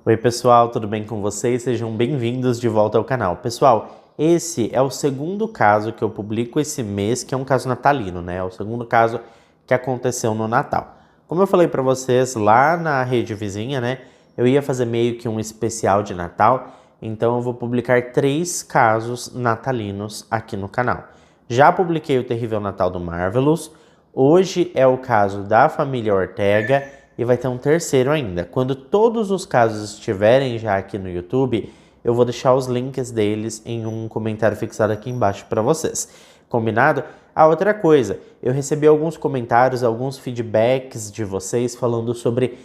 Oi pessoal, tudo bem com vocês? Sejam bem-vindos de volta ao canal. Pessoal, esse é o segundo caso que eu publico esse mês, que é um caso natalino, né? É o segundo caso que aconteceu no Natal. Como eu falei para vocês lá na rede vizinha, né? Eu ia fazer meio que um especial de Natal, então eu vou publicar 3 casos natalinos aqui no canal. Já publiquei o Terrível Natal do Marvelous, hoje é o caso da família Ortega, e vai ter um terceiro ainda. Quando todos os casos estiverem já aqui no YouTube, eu vou deixar os links deles em um comentário fixado aqui embaixo para vocês. Combinado? Outra coisa, eu recebi alguns comentários, alguns feedbacks de vocês falando sobre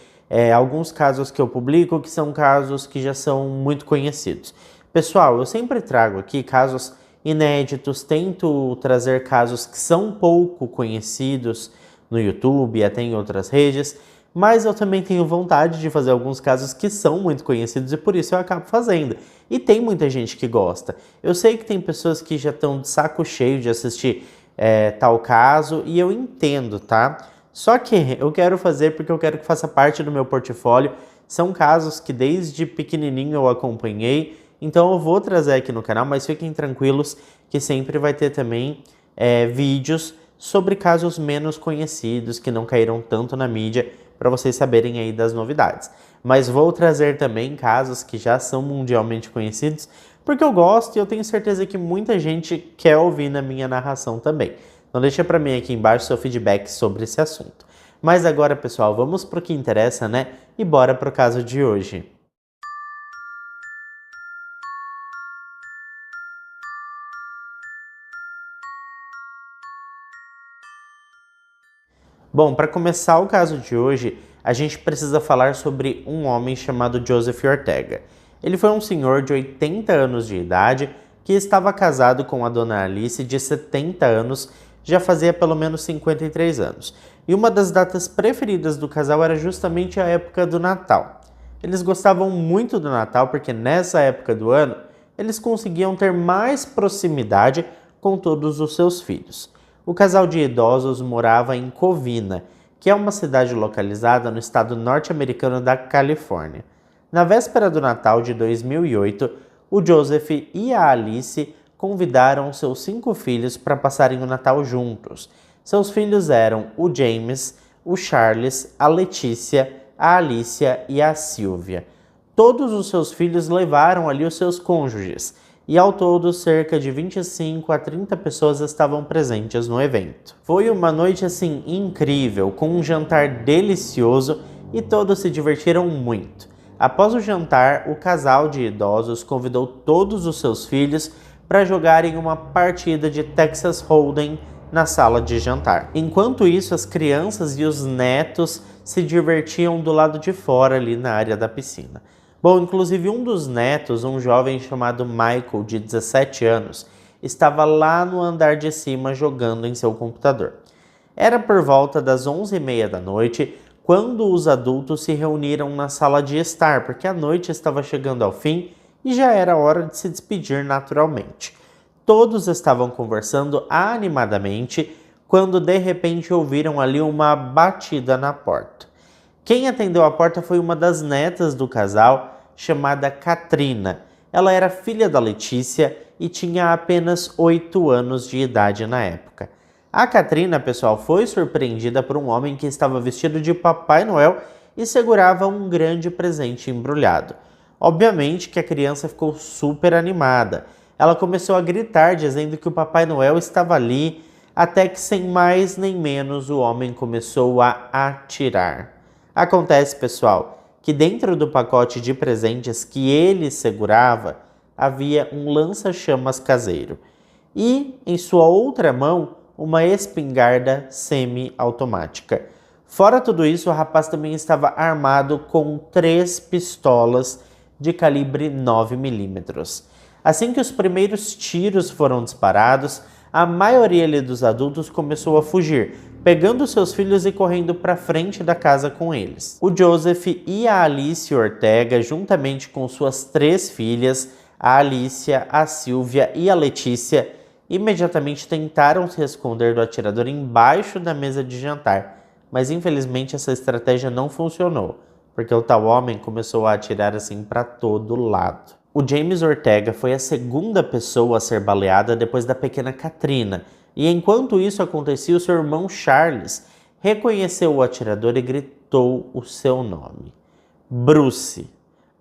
alguns casos que eu publico, que são casos que já são muito conhecidos. Pessoal, eu sempre trago aqui casos inéditos, tento trazer casos que são pouco conhecidos no YouTube e até em outras redes, mas eu também tenho vontade de fazer alguns casos que são muito conhecidos e por isso eu acabo fazendo. E tem muita gente que gosta. Eu sei que tem pessoas que já estão de saco cheio de assistir tal caso e eu entendo, tá? Só que eu quero fazer porque eu quero que faça parte do meu portfólio. São casos que desde pequenininho eu acompanhei, então eu vou trazer aqui no canal, mas fiquem tranquilos que sempre vai ter também vídeos sobre casos menos conhecidos, que não caíram tanto na mídia, para vocês saberem aí das novidades. Mas vou trazer também casos que já são mundialmente conhecidos, porque eu gosto e eu tenho certeza que muita gente quer ouvir na minha narração também. Então deixa para mim aqui embaixo seu feedback sobre esse assunto. Mas agora, pessoal, vamos para o que interessa, né? E bora para o caso de hoje. Bom, para começar o caso de hoje, a gente precisa falar sobre um homem chamado Joseph Ortega. Ele foi um senhor de 80 anos de idade que estava casado com a dona Alice de 70 anos, já fazia pelo menos 53 anos. E uma das datas preferidas do casal era justamente a época do Natal. Eles gostavam muito do Natal porque nessa época do ano eles conseguiam ter mais proximidade com todos os seus filhos. O casal de idosos morava em Covina, que é uma cidade localizada no estado norte-americano da Califórnia. Na véspera do Natal de 2008, o Joseph e a Alice convidaram seus 5 filhos para passarem o Natal juntos. Seus filhos eram o James, o Charles, a Letícia, a Alicia e a Sylvia. Todos os seus filhos levaram ali os seus cônjuges, e ao todo cerca de 25 a 30 pessoas estavam presentes no evento. Foi uma noite assim incrível, com um jantar delicioso e todos se divertiram muito. Após o jantar, o casal de idosos convidou todos os seus filhos para jogarem uma partida de Texas Hold'em na sala de jantar. Enquanto isso, as crianças e os netos se divertiam do lado de fora ali na área da piscina. Bom, inclusive um dos netos, um jovem chamado Michael, de 17 anos, estava lá no andar de cima jogando em seu computador. Era por volta das 11h30 da noite, quando os adultos se reuniram na sala de estar, porque a noite estava chegando ao fim e já era hora de se despedir naturalmente. Todos estavam conversando animadamente, quando de repente ouviram ali uma batida na porta. Quem atendeu a porta foi uma das netas do casal, chamada Katrina. Ela era filha da Letícia e tinha apenas 8 anos de idade na época. A Katrina, pessoal, foi surpreendida por um homem que estava vestido de Papai Noel e segurava um grande presente embrulhado. Obviamente que a criança ficou super animada. Ela começou a gritar dizendo que o Papai Noel estava ali, até que sem mais nem menos o homem começou a atirar. Acontece, pessoal, que dentro do pacote de presentes que ele segurava havia um lança-chamas caseiro e, em sua outra mão, uma espingarda semi-automática. Fora tudo isso, o rapaz também estava armado com 3 pistolas de calibre 9mm. Assim que os primeiros tiros foram disparados, a maioria dos adultos começou a fugir, pegando seus filhos e correndo para frente da casa com eles. O Joseph e a Alice Ortega, juntamente com suas 3 filhas, a Alicia, a Sylvia e a Letícia, imediatamente tentaram se esconder do atirador embaixo da mesa de jantar, mas infelizmente essa estratégia não funcionou. porque o tal homem começou a atirar assim para todo lado. O James Ortega foi a segunda pessoa a ser baleada depois da pequena Katrina, e enquanto isso acontecia, o seu irmão Charles reconheceu o atirador e gritou o seu nome: Bruce,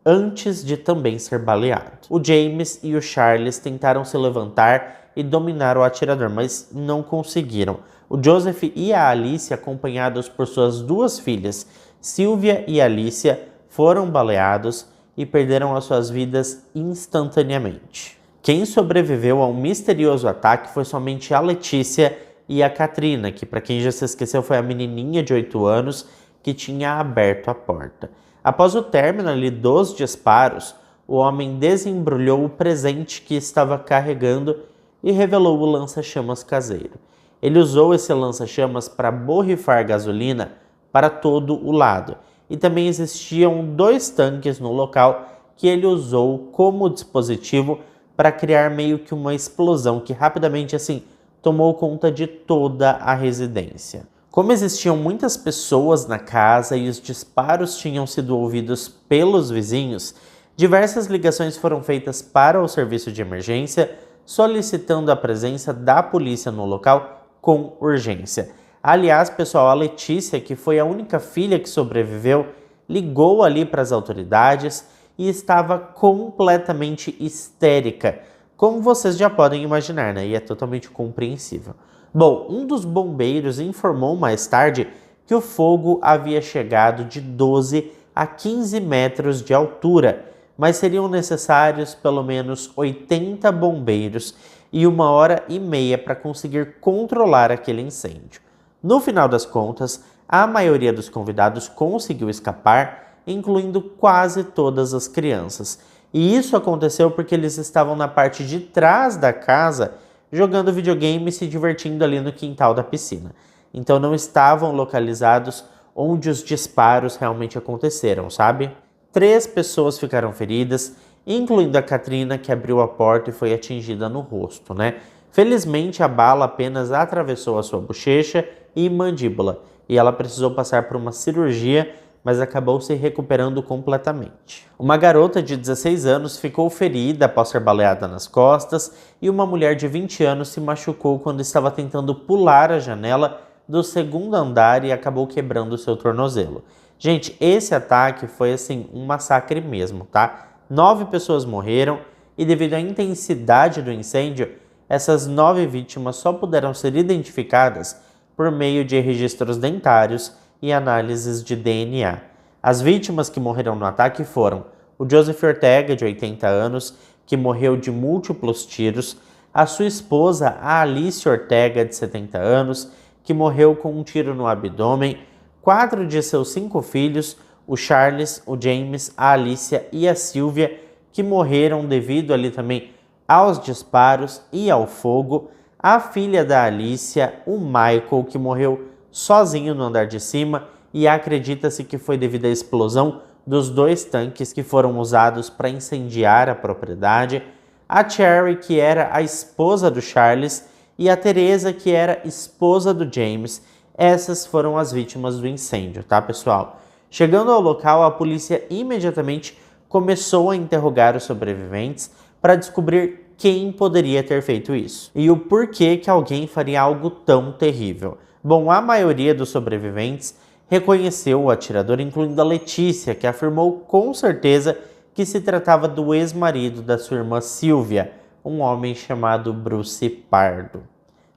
antes de também ser baleado. O James e o Charles tentaram se levantar e dominar o atirador, mas não conseguiram. O Joseph e a Alicia, acompanhados por suas duas filhas, Sylvia e Alicia, foram baleados e perderam as suas vidas instantaneamente. Quem sobreviveu ao misterioso ataque foi somente a Letícia e a Katrina, que, para quem já se esqueceu, foi a menininha de 8 anos que tinha aberto a porta. Após o término ali dos disparos, o homem desembrulhou o presente que estava carregando e revelou o lança-chamas caseiro. Ele usou esse lança-chamas para borrifar gasolina para todo o lado. E também existiam 2 tanques no local que ele usou como dispositivo para criar meio que uma explosão que rapidamente assim tomou conta de toda a residência. Como existiam muitas pessoas na casa e os disparos tinham sido ouvidos pelos vizinhos, diversas ligações foram feitas para o serviço de emergência, solicitando a presença da polícia no local com urgência. Aliás, pessoal, a Letícia, que foi a única filha que sobreviveu, ligou ali para as autoridades e estava completamente histérica, como vocês já podem imaginar, né? E é totalmente compreensível. Bom, um dos bombeiros informou mais tarde que o fogo havia chegado de 12 a 15 metros de altura, mas seriam necessários pelo menos 80 bombeiros e 1h30 para conseguir controlar aquele incêndio. No final das contas, a maioria dos convidados conseguiu escapar, incluindo quase todas as crianças. E isso aconteceu porque eles estavam na parte de trás da casa, jogando videogame e se divertindo ali no quintal da piscina. Então não estavam localizados onde os disparos realmente aconteceram, sabe? 3 pessoas ficaram feridas, incluindo a Katrina, que abriu a porta e foi atingida no rosto, né? Felizmente, a bala apenas atravessou a sua bochecha e mandíbula, e ela precisou passar por uma cirurgia, mas acabou se recuperando completamente. Uma garota de 16 anos ficou ferida após ser baleada nas costas e uma mulher de 20 anos se machucou quando estava tentando pular a janela do 2º andar e acabou quebrando seu tornozelo. Gente, esse ataque foi assim um massacre mesmo, tá? 9 pessoas morreram e devido à intensidade do incêndio, essas 9 vítimas só puderam ser identificadas por meio de registros dentários e análises de DNA. As vítimas que morreram no ataque foram o Joseph Ortega, de 80 anos, que morreu de múltiplos tiros, a sua esposa, a Alicia Ortega, de 70 anos, que morreu com um tiro no abdômen, 4 de seus 5 filhos, o Charles, o James, a Alicia e a Sylvia, que morreram devido ali também aos disparos e ao fogo, a filha da Alicia, o Michael, que morreu sozinho no andar de cima e acredita-se que foi devido à explosão dos 2 tanques que foram usados para incendiar a propriedade, a Cherry, que era a esposa do Charles, e a Teresa, que era esposa do James. Essas foram as vítimas do incêndio, tá, pessoal? Chegando ao local, a polícia imediatamente começou a interrogar os sobreviventes para descobrir quem poderia ter feito isso e o porquê que alguém faria algo tão terrível. Bom, a maioria dos sobreviventes reconheceu o atirador, incluindo a Letícia, que afirmou com certeza que se tratava do ex-marido da sua irmã Sylvia, um homem chamado Bruce Pardo.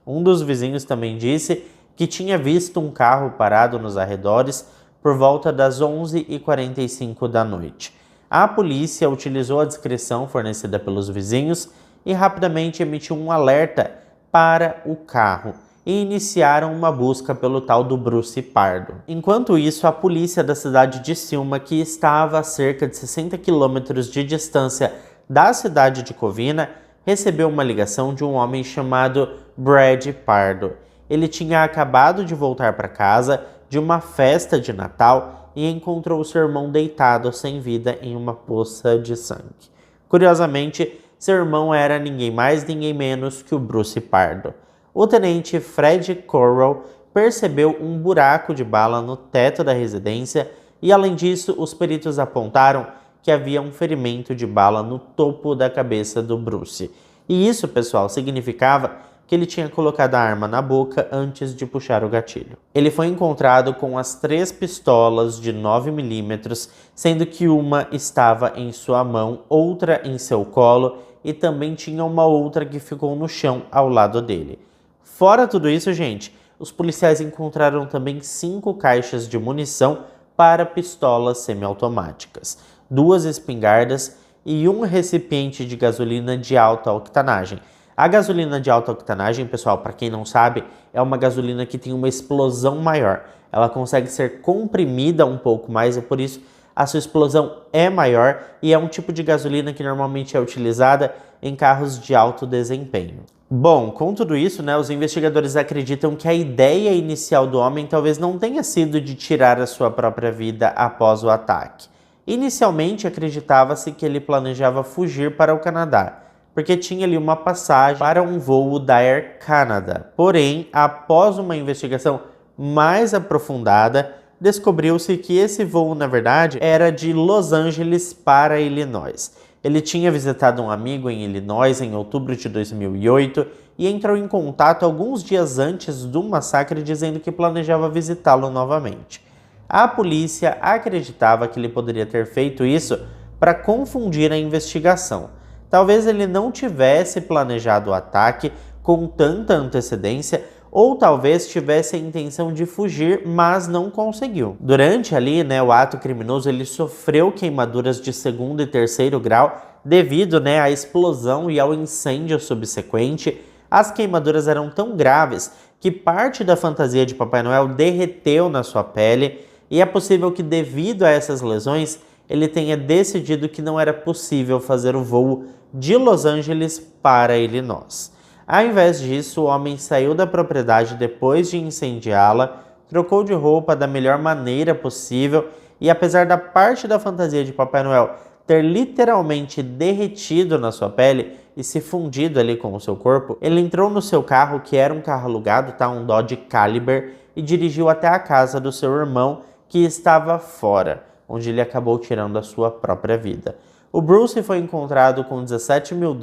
Um dos vizinhos também disse que tinha visto um carro parado nos arredores por volta das 11h45 da noite. A polícia utilizou a descrição fornecida pelos vizinhos e rapidamente emitiu um alerta para o carro e iniciaram uma busca pelo tal do Bruce Pardo. Enquanto isso, a polícia da cidade de Selma, que estava a cerca de 60 quilômetros de distância da cidade de Covina, recebeu uma ligação de um homem chamado Brad Pardo. Ele tinha acabado de voltar para casa de uma festa de Natal e encontrou seu irmão deitado sem vida em uma poça de sangue. Curiosamente, seu irmão era ninguém mais, ninguém menos que o Bruce Pardo. O tenente Fred Corral percebeu um buraco de bala no teto da residência e além disso, os peritos apontaram que havia um ferimento de bala no topo da cabeça do Bruce. E isso, pessoal, significava que ele tinha colocado a arma na boca antes de puxar o gatilho. Ele foi encontrado com as 3 pistolas de 9mm, sendo que uma estava em sua mão, outra em seu colo e também tinha uma outra que ficou no chão ao lado dele. Fora tudo isso, gente, os policiais encontraram também 5 caixas de munição para pistolas semiautomáticas, 2 espingardas e um recipiente de gasolina de alta octanagem. A gasolina de alta octanagem, pessoal, para quem não sabe, é uma gasolina que tem uma explosão maior. Ela consegue ser comprimida um pouco mais e por isso a sua explosão é maior e é um tipo de gasolina que normalmente é utilizada em carros de alto desempenho. Bom, com tudo isso, os investigadores acreditam que a ideia inicial do homem talvez não tenha sido de tirar a sua própria vida após o ataque. Inicialmente acreditava-se que ele planejava fugir para o Canadá, porque tinha ali uma passagem para um voo da Air Canada. Porém, após uma investigação mais aprofundada, descobriu-se que esse voo, na verdade, era de Los Angeles para Illinois. Ele tinha visitado um amigo em Illinois em outubro de 2008 e entrou em contato alguns dias antes do massacre dizendo que planejava visitá-lo novamente. A polícia acreditava que ele poderia ter feito isso para confundir a investigação. Talvez ele não tivesse planejado o ataque com tanta antecedência ou talvez tivesse a intenção de fugir, mas não conseguiu. Durante ali, o ato criminoso, ele sofreu queimaduras de 2º e 3º grau devido à explosão e ao incêndio subsequente. As queimaduras eram tão graves que parte da fantasia de Papai Noel derreteu na sua pele e é possível que devido a essas lesões ele tenha decidido que não era possível fazer o voo de Los Angeles para Illinois. Ao invés disso, o homem saiu da propriedade depois de incendiá-la, trocou de roupa da melhor maneira possível e apesar da parte da fantasia de Papai Noel ter literalmente derretido na sua pele e se fundido ali com o seu corpo, ele entrou no seu carro, que era um carro alugado, um Dodge Caliber, e dirigiu até a casa do seu irmão, que estava fora, onde ele acabou tirando a sua própria vida. O Bruce foi encontrado com $17 mil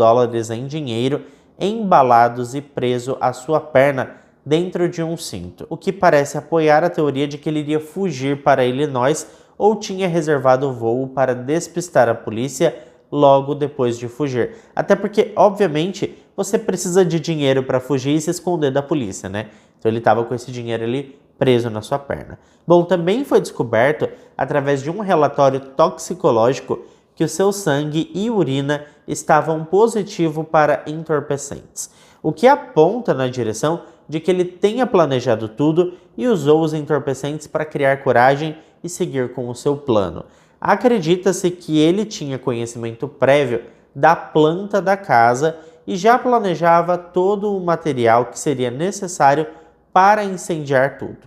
em dinheiro, embalados e preso à sua perna dentro de um cinto, o que parece apoiar a teoria de que ele iria fugir para Illinois ou tinha reservado o voo para despistar a polícia logo depois de fugir. Até porque, obviamente, você precisa de dinheiro para fugir e se esconder da polícia, Então ele estava com esse dinheiro ali preso na sua perna. Bom, também foi descoberto, através de um relatório toxicológico, que o seu sangue e urina estavam positivos para entorpecentes, o que aponta na direção de que ele tenha planejado tudo e usou os entorpecentes para criar coragem e seguir com o seu plano. Acredita-se que ele tinha conhecimento prévio da planta da casa e já planejava todo o material que seria necessário para incendiar tudo.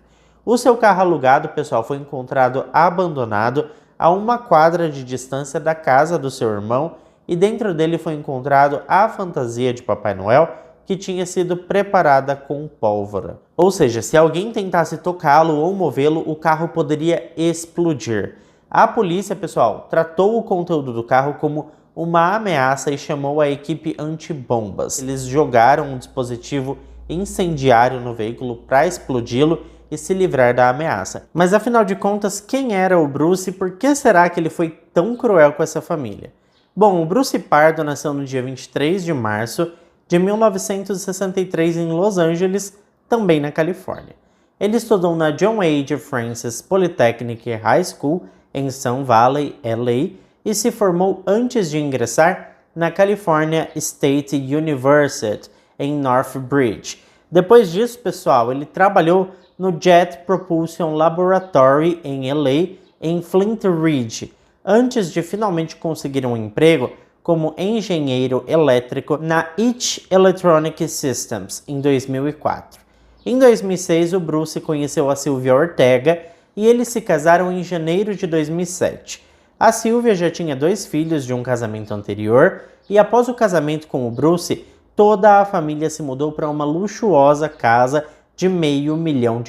O seu carro alugado, pessoal, foi encontrado abandonado a 1 quadra de distância da casa do seu irmão e dentro dele foi encontrado a fantasia de Papai Noel que tinha sido preparada com pólvora. Ou seja, se alguém tentasse tocá-lo ou movê-lo, o carro poderia explodir. A polícia, pessoal, tratou o conteúdo do carro como uma ameaça e chamou a equipe antibombas. Eles jogaram um dispositivo incendiário no veículo para explodi-lo e se livrar da ameaça. Mas afinal de contas, quem era o Bruce e por que será que ele foi tão cruel com essa família? Bom, o Bruce Pardo nasceu no dia 23 de março de 1963 em Los Angeles, também na Califórnia. Ele estudou na John H. Francis Polytechnic High School em Sun Valley, LA, e se formou antes de ingressar na California State University em Northbridge. Depois disso, pessoal, ele trabalhou no Jet Propulsion Laboratory em LA, em Flint Ridge, antes de finalmente conseguir um emprego como engenheiro elétrico na Each Electronic Systems em 2004. Em 2006, o Bruce conheceu a Sylvia Ortega e eles se casaram em janeiro de 2007. A Sylvia já tinha 2 filhos de um casamento anterior e após o casamento com o Bruce, toda a família se mudou para uma luxuosa casa de $500 mil.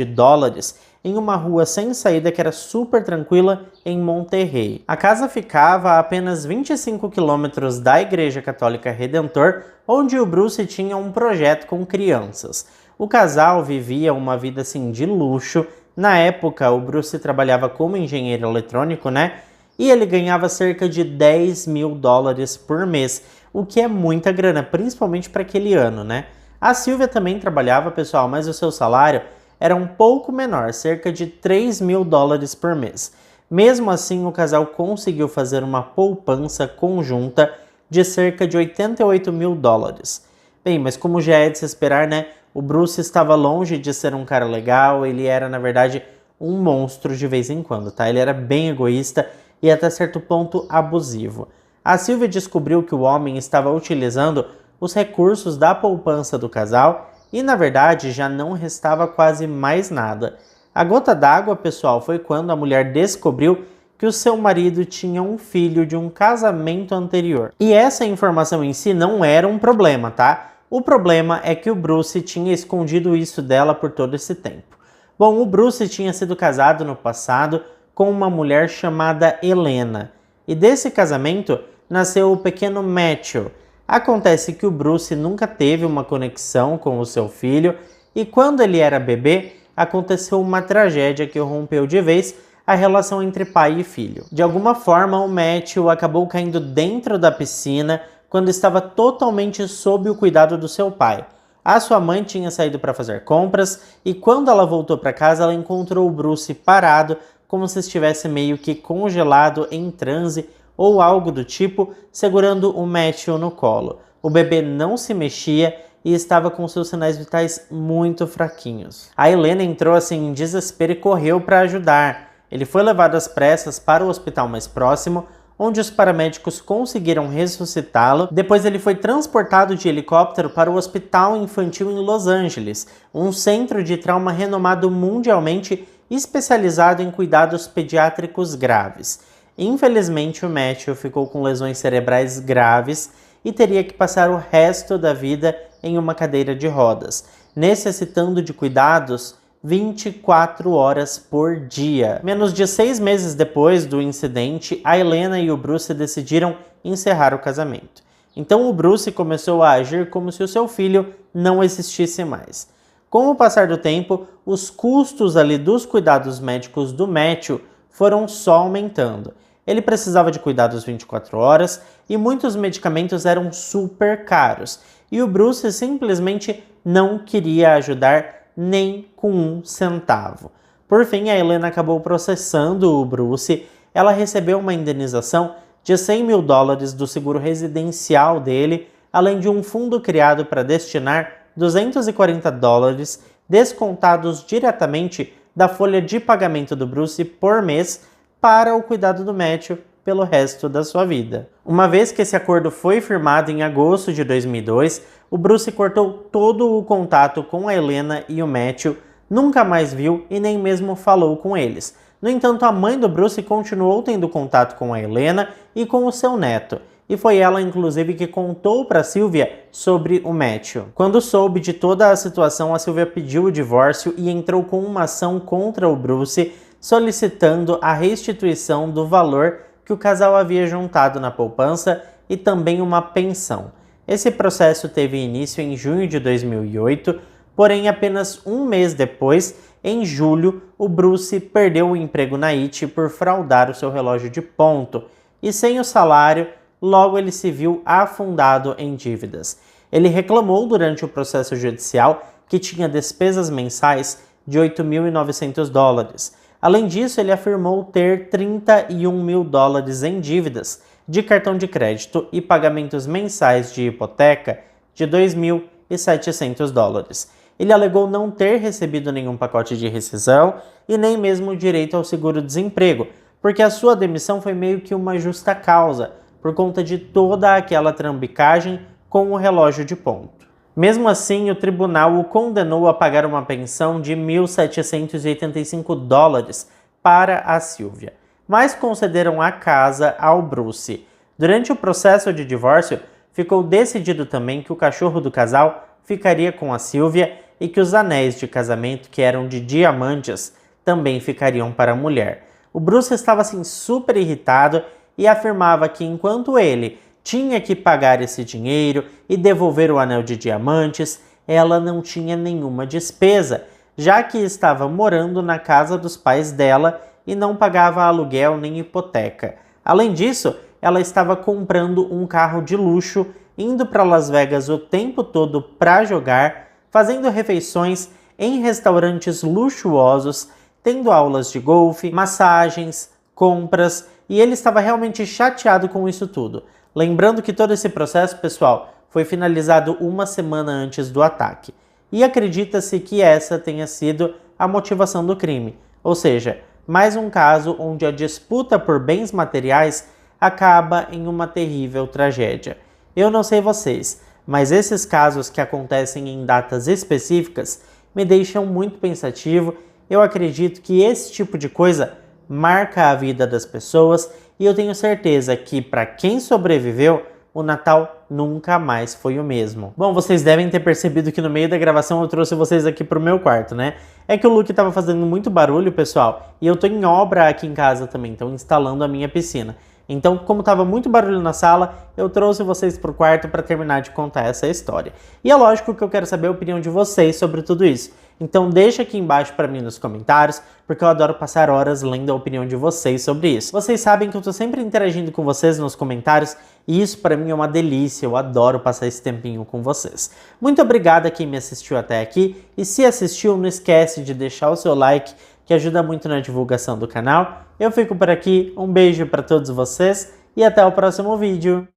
em uma rua sem saída que era super tranquila em Monterrey. A casa ficava a apenas 25 quilômetros da Igreja Católica Redentor, onde o Bruce tinha um projeto com crianças. O casal vivia uma vida assim de luxo. Na época, o Bruce trabalhava como engenheiro eletrônico, né? E ele ganhava cerca de $10.000 por mês, o que é muita grana, principalmente para aquele ano, né? A Sylvia também trabalhava, pessoal, mas o seu salário era um pouco menor, cerca de $3.000 por mês. Mesmo assim, o casal conseguiu fazer uma poupança conjunta de cerca de $88.000. Bem, mas como já é de se esperar, né? O Bruce estava longe de ser um cara legal, ele era, na verdade, um monstro de vez em quando, tá? Ele era bem egoísta e até certo ponto abusivo. A Sylvia descobriu que o homem estava utilizando os recursos da poupança do casal e, na verdade, já não restava quase mais nada. A gota d'água, pessoal, foi quando a mulher descobriu que o seu marido tinha um filho de um casamento anterior. E essa informação em si não era um problema, tá? O problema é que o Bruce tinha escondido isso dela por todo esse tempo. Bom, o Bruce tinha sido casado no passado com uma mulher chamada Helena. E desse casamento nasceu o pequeno Matthew. Acontece que o Bruce nunca teve uma conexão com o seu filho e quando ele era bebê, aconteceu uma tragédia que rompeu de vez a relação entre pai e filho. De alguma forma, o Matthew acabou caindo dentro da piscina quando estava totalmente sob o cuidado do seu pai. A sua mãe tinha saído para fazer compras e quando ela voltou para casa, ela encontrou o Bruce parado, como se estivesse meio que congelado em transe ou algo do tipo, segurando o Matthew no colo. O bebê não se mexia e estava com seus sinais vitais muito fraquinhos. A Helena entrou assim em desespero e correu para ajudar. Ele foi levado às pressas para o hospital mais próximo, onde os paramédicos conseguiram ressuscitá-lo. Depois ele foi transportado de helicóptero para o Hospital Infantil em Los Angeles, um centro de trauma renomado mundialmente especializado em cuidados pediátricos graves. Infelizmente, o Matthew ficou com lesões cerebrais graves e teria que passar o resto da vida em uma cadeira de rodas, necessitando de cuidados 24 horas por dia. Menos de 6 meses depois do incidente, a Helena e o Bruce decidiram encerrar o casamento. Então o Bruce começou a agir como se o seu filho não existisse mais. Com o passar do tempo, os custos ali dos cuidados médicos do Matthew foram só aumentando. Ele precisava de cuidados 24 horas e muitos medicamentos eram super caros. E o Bruce simplesmente não queria ajudar nem com um centavo. Por fim, a Helena acabou processando o Bruce. Ela recebeu uma indenização de $100.000 do seguro residencial dele, além de um fundo criado para destinar $240 descontados diretamente da folha de pagamento do Bruce por mês para o cuidado do Matthew pelo resto da sua vida. Uma vez que esse acordo foi firmado em agosto de 2002, o Bruce cortou todo o contato com a Helena e o Matthew, nunca mais viu e nem mesmo falou com eles. No entanto, a mãe do Bruce continuou tendo contato com a Helena e com o seu neto, e foi ela, inclusive, que contou para Sylvia sobre o Matthew. Quando soube de toda a situação, a Sylvia pediu o divórcio e entrou com uma ação contra o Bruce, solicitando a restituição do valor que o casal havia juntado na poupança e também uma pensão. Esse processo teve início em junho de 2008, porém apenas um mês depois, em julho, o Bruce perdeu o emprego na IT por fraudar o seu relógio de ponto e sem o salário, logo ele se viu afundado em dívidas. Ele reclamou durante o processo judicial que tinha despesas mensais de $8.900. Além disso, ele afirmou ter $31.000 em dívidas de cartão de crédito e pagamentos mensais de hipoteca de $2.700. Ele alegou não ter recebido nenhum pacote de rescisão e nem mesmo direito ao seguro-desemprego, porque a sua demissão foi meio que uma justa causa, por conta de toda aquela trambicagem com o relógio de ponto. Mesmo assim, o tribunal o condenou a pagar uma pensão de $1.785 para a Sylvia, mas concederam a casa ao Bruce. Durante o processo de divórcio, ficou decidido também que o cachorro do casal ficaria com a Sylvia e que os anéis de casamento, que eram de diamantes, também ficariam para a mulher. O Bruce estava assim super irritado e afirmava que enquanto ele tinha que pagar esse dinheiro e devolver o anel de diamantes, ela não tinha nenhuma despesa, já que estava morando na casa dos pais dela e não pagava aluguel nem hipoteca. Além disso, ela estava comprando um carro de luxo, indo para Las Vegas o tempo todo para jogar, fazendo refeições em restaurantes luxuosos, tendo aulas de golfe, massagens, compras, e ele estava realmente chateado com isso tudo. Lembrando que todo esse processo, pessoal, foi finalizado uma semana antes do ataque. E acredita-se que essa tenha sido a motivação do crime, ou seja, mais um caso onde a disputa por bens materiais acaba em uma terrível tragédia. Eu não sei vocês, mas esses casos que acontecem em datas específicas me deixam muito pensativo. Eu acredito que esse tipo de coisa marca a vida das pessoas e eu tenho certeza que para quem sobreviveu, o Natal nunca mais foi o mesmo. Bom, vocês devem ter percebido que no meio da gravação eu trouxe vocês aqui pro meu quarto, né? É que o Luke tava fazendo muito barulho, pessoal, e eu tô em obra aqui em casa também, então instalando a minha piscina. Então, como tava muito barulho na sala, eu trouxe vocês pro quarto para terminar de contar essa história. E é lógico que eu quero saber a opinião de vocês sobre tudo isso. Então deixa aqui embaixo para mim nos comentários, porque eu adoro passar horas lendo a opinião de vocês sobre isso. Vocês sabem que eu tô sempre interagindo com vocês nos comentários, e isso para mim é uma delícia, eu adoro passar esse tempinho com vocês. Muito obrigado a quem me assistiu até aqui, e se assistiu, não esquece de deixar o seu like, que ajuda muito na divulgação do canal. Eu fico por aqui, um beijo para todos vocês e até o próximo vídeo.